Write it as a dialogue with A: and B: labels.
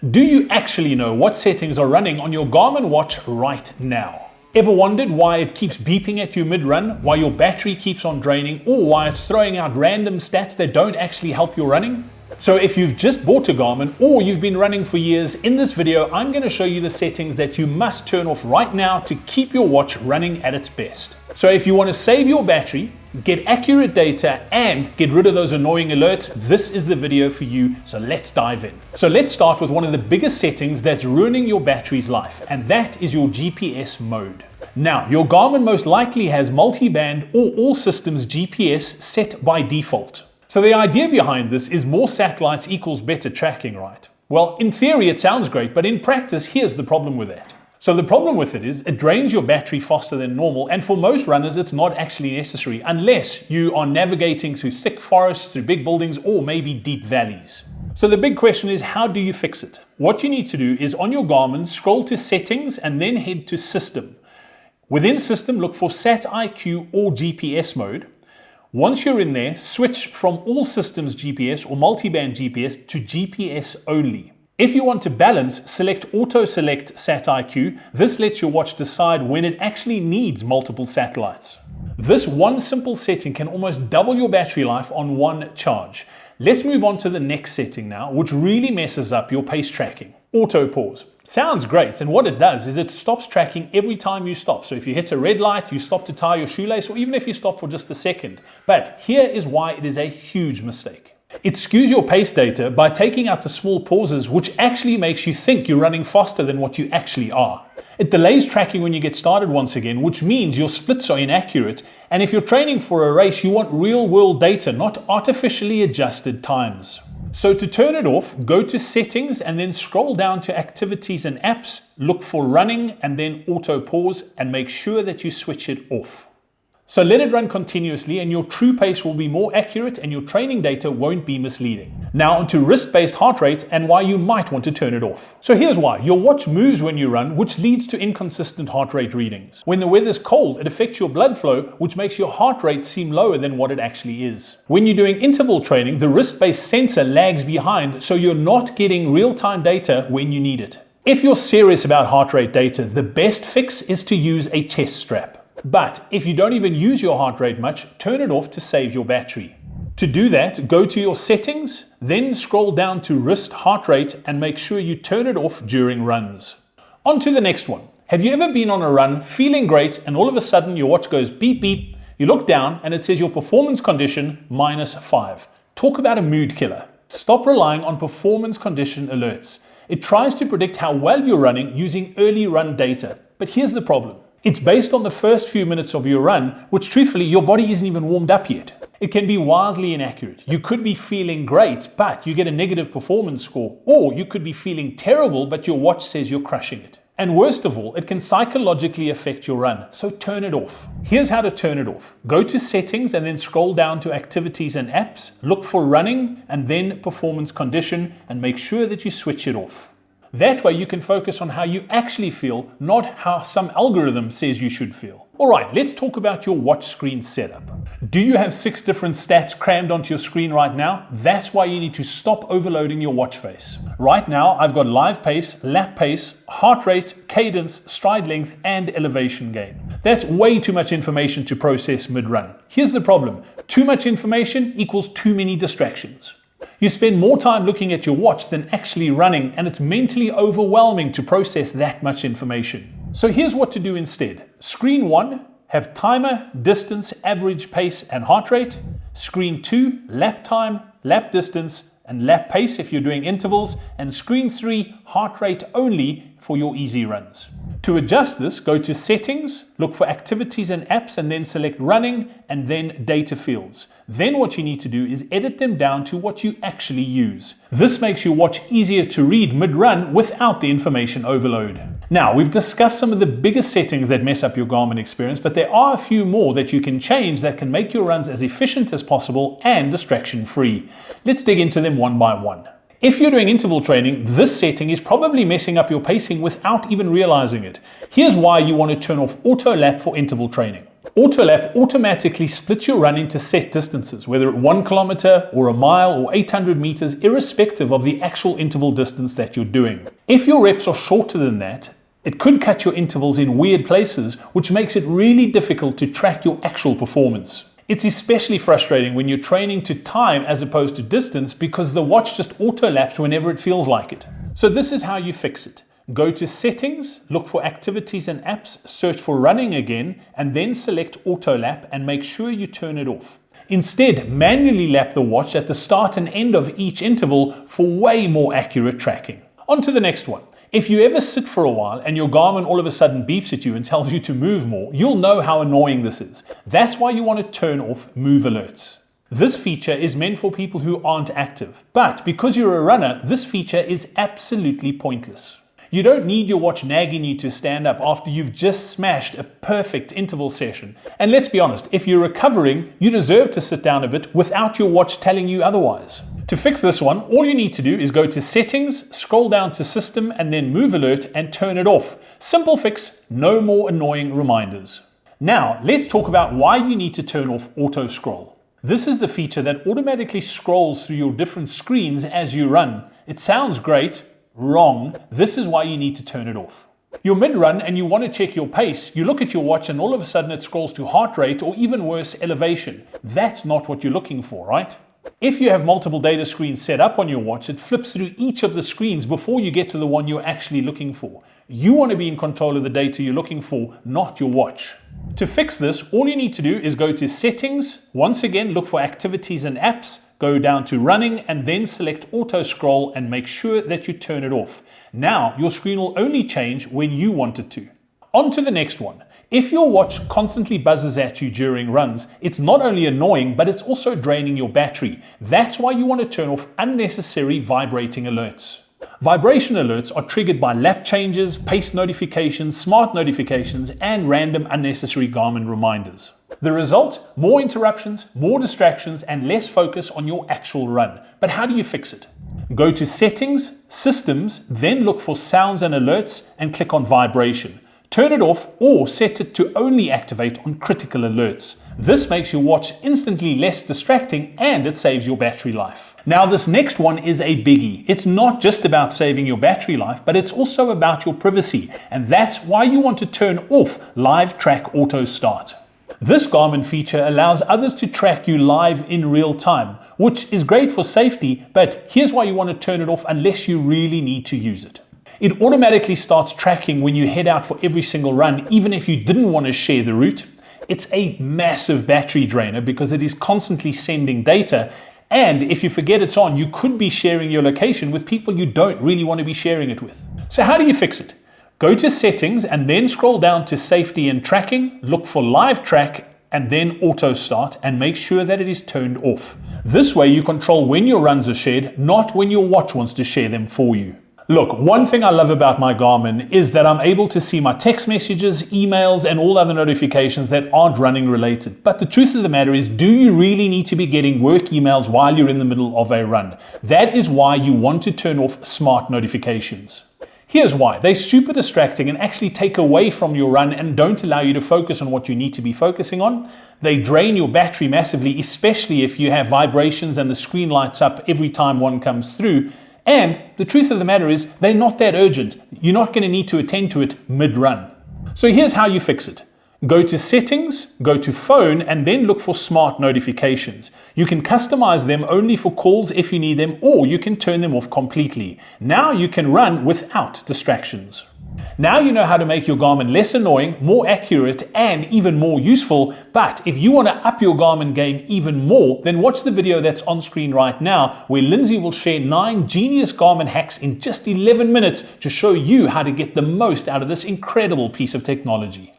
A: Do you actually know what settings are running on your Garmin watch right now? Ever wondered why it keeps beeping at you mid-run, why your battery keeps on draining, or why it's throwing out random stats that don't actually help your running? So if you've just bought a Garmin or you've been running for years, in this video I'm going to show you the settings that you must turn off right now to keep your watch running at its best. So if you want to save your battery, get accurate data and get rid of those annoying alerts, this is the video for you, so let's dive in. So let's start with one of the biggest settings that's ruining your battery's life, and that is your GPS mode. Now, your Garmin most likely has multi-band or all systems GPS set by default. So the idea behind this is more satellites equals better tracking, right? Well, in theory it sounds great, but in practice, here's the problem with that. So the problem with it is it drains your battery faster than normal, and for most runners it's not actually necessary unless you are navigating through thick forests, through big buildings, or maybe deep valleys. So the big question is, how do you fix it? What you need to do is on your Garmin, scroll to settings and then head to system. Within system, look for Sat IQ or GPS mode. Once you're in there, switch from all systems GPS or multi-band GPS to GPS only. If you want to balance, select Auto Select Sat IQ. This lets your watch decide when it actually needs multiple satellites. This one simple setting can almost double your battery life on one charge. Let's move on to the next setting now, which really messes up your pace tracking. Auto pause. Sounds great, and what it does is it stops tracking every time you stop. So if you hit a red light, you stop to tie your shoelace, or even if you stop for just a second. But here is why it is a huge mistake. It skews your pace data by taking out the small pauses, which actually makes you think you're running faster than what you actually are. It delays tracking when you get started once again, which means your splits are inaccurate. And if you're training for a race, you want real-world data, not artificially adjusted times. So to turn it off, go to settings and then scroll down to activities and apps, look for running and then auto pause, and make sure that you switch it off. So let it run continuously and your true pace will be more accurate and your training data won't be misleading. Now onto wrist-based heart rate and why you might want to turn it off. So here's why. Your watch moves when you run, which leads to inconsistent heart rate readings. When the weather's cold, it affects your blood flow, which makes your heart rate seem lower than what it actually is. When you're doing interval training, the wrist-based sensor lags behind, so you're not getting real-time data when you need it. If you're serious about heart rate data, the best fix is to use a chest strap. But if you don't even use your heart rate much, turn it off to save your battery. To do that, go to your settings, then scroll down to wrist heart rate and make sure you turn it off during runs. On to the next one. Have you ever been on a run feeling great and all of a sudden your watch goes beep beep, you look down and it says your performance condition -5. Talk about a mood killer. Stop relying on performance condition alerts. It tries to predict how well you're running using early run data. But here's the problem. It's based on the first few minutes of your run, which truthfully, your body isn't even warmed up yet. It can be wildly inaccurate. You could be feeling great, but you get a negative performance score. Or you could be feeling terrible, but your watch says you're crushing it. And worst of all, it can psychologically affect your run, so turn it off. Here's how to turn it off. Go to settings and then scroll down to activities and apps, look for running and then performance condition and make sure that you switch it off. That way you can focus on how you actually feel, not how some algorithm says you should feel. Alright, let's talk about your watch screen setup. Do you have 6 different stats crammed onto your screen right now? That's why you need to stop overloading your watch face. Right now, I've got live pace, lap pace, heart rate, cadence, stride length, and elevation gain. That's way too much information to process mid-run. Here's the problem. Too much information equals too many distractions. You spend more time looking at your watch than actually running, and it's mentally overwhelming to process that much information. So here's what to do instead. Screen 1, have timer, distance, average pace, and heart rate. Screen 2, lap time, lap distance, and lap pace if you're doing intervals. And screen 3, heart rate only for your easy runs. To adjust this, go to settings, look for activities and apps, and then select running and then data fields. Then what you need to do is edit them down to what you actually use. This makes your watch easier to read mid-run without the information overload. Now, we've discussed some of the biggest settings that mess up your Garmin experience, but there are a few more that you can change that can make your runs as efficient as possible and distraction-free. Let's dig into them one by one. If you're doing interval training, this setting is probably messing up your pacing without even realizing it. Here's why you want to turn off auto lap for interval training. Autolap automatically splits your run into set distances, whether at 1 kilometer or a mile or 800 meters, irrespective of the actual interval distance that you're doing. If your reps are shorter than that, it could cut your intervals in weird places, which makes it really difficult to track your actual performance. It's especially frustrating when you're training to time as opposed to distance because the watch just auto-laps whenever it feels like it. So this is how you fix it. Go to Settings, look for Activities and Apps, search for Running again, and then select Auto-Lap and make sure you turn it off. Instead, manually lap the watch at the start and end of each interval for way more accurate tracking. On to the next one. If you ever sit for a while and your Garmin all of a sudden beeps at you and tells you to move more, you'll know how annoying this is. That's why you want to turn off Move Alerts. This feature is meant for people who aren't active, but because you're a runner, this feature is absolutely pointless. You don't need your watch nagging you to stand up after you've just smashed a perfect interval session. And let's be honest, if you're recovering, you deserve to sit down a bit without your watch telling you otherwise. To fix this one, all you need to do is go to Settings, scroll down to System, and then Move Alert and turn it off. Simple fix, no more annoying reminders. Now, let's talk about why you need to turn off Auto Scroll. This is the feature that automatically scrolls through your different screens as you run. It sounds great. Wrong. This is why you need to turn it off. You're mid-run and you want to check your pace. You look at your watch and all of a sudden it scrolls to heart rate or even worse, elevation. That's not what you're looking for, right? If you have multiple data screens set up on your watch, it flips through each of the screens before you get to the one you're actually looking for. You want to be in control of the data you're looking for, not your watch. To fix this, all you need to do is go to Settings, once again look for Activities and Apps, go down to Running and then select Auto Scroll and make sure that you turn it off. Now your screen will only change when you want it to. On to the next one. If your watch constantly buzzes at you during runs, it's not only annoying, but it's also draining your battery. That's why you want to turn off unnecessary vibrating alerts. Vibration alerts are triggered by lap changes, pace notifications, smart notifications, and random unnecessary Garmin reminders. The result? More interruptions, more distractions, and less focus on your actual run. But how do you fix it? Go to Settings, Systems, then look for Sounds and Alerts and click on Vibration. Turn it off or set it to only activate on critical alerts. This makes your watch instantly less distracting and it saves your battery life. Now this next one is a biggie. It's not just about saving your battery life, but it's also about your privacy. And that's why you want to turn off Live Track Auto Start. This Garmin feature allows others to track you live in real time, which is great for safety, but here's why you want to turn it off unless you really need to use it. It automatically starts tracking when you head out for every single run, even if you didn't want to share the route. It's a massive battery drainer because it is constantly sending data. And if you forget it's on, you could be sharing your location with people you don't really want to be sharing it with. So how do you fix it? Go to Settings and then scroll down to Safety and Tracking, look for Live Track and then Auto Start and make sure that it is turned off. This way you control when your runs are shared, not when your watch wants to share them for you. Look, one thing I love about my Garmin is that I'm able to see my text messages, emails, and all other notifications that aren't running related. But the truth of the matter is, do you really need to be getting work emails while you're in the middle of a run? That is why you want to turn off smart notifications. Here's why. They're super distracting and actually take away from your run and don't allow you to focus on what you need to be focusing on. They drain your battery massively, especially if you have vibrations and the screen lights up every time one comes through. And the truth of the matter is, they're not that urgent. You're not going to need to attend to it mid-run. So here's how you fix it. Go to Settings, go to Phone, and then look for Smart Notifications. You can customize them only for calls if you need them, or you can turn them off completely. Now you can run without distractions. Now you know how to make your Garmin less annoying, more accurate, and even more useful. But if you want to up your Garmin game even more, then watch the video that's on screen right now, where Lindsay will share 9 genius Garmin hacks in just 11 minutes to show you how to get the most out of this incredible piece of technology.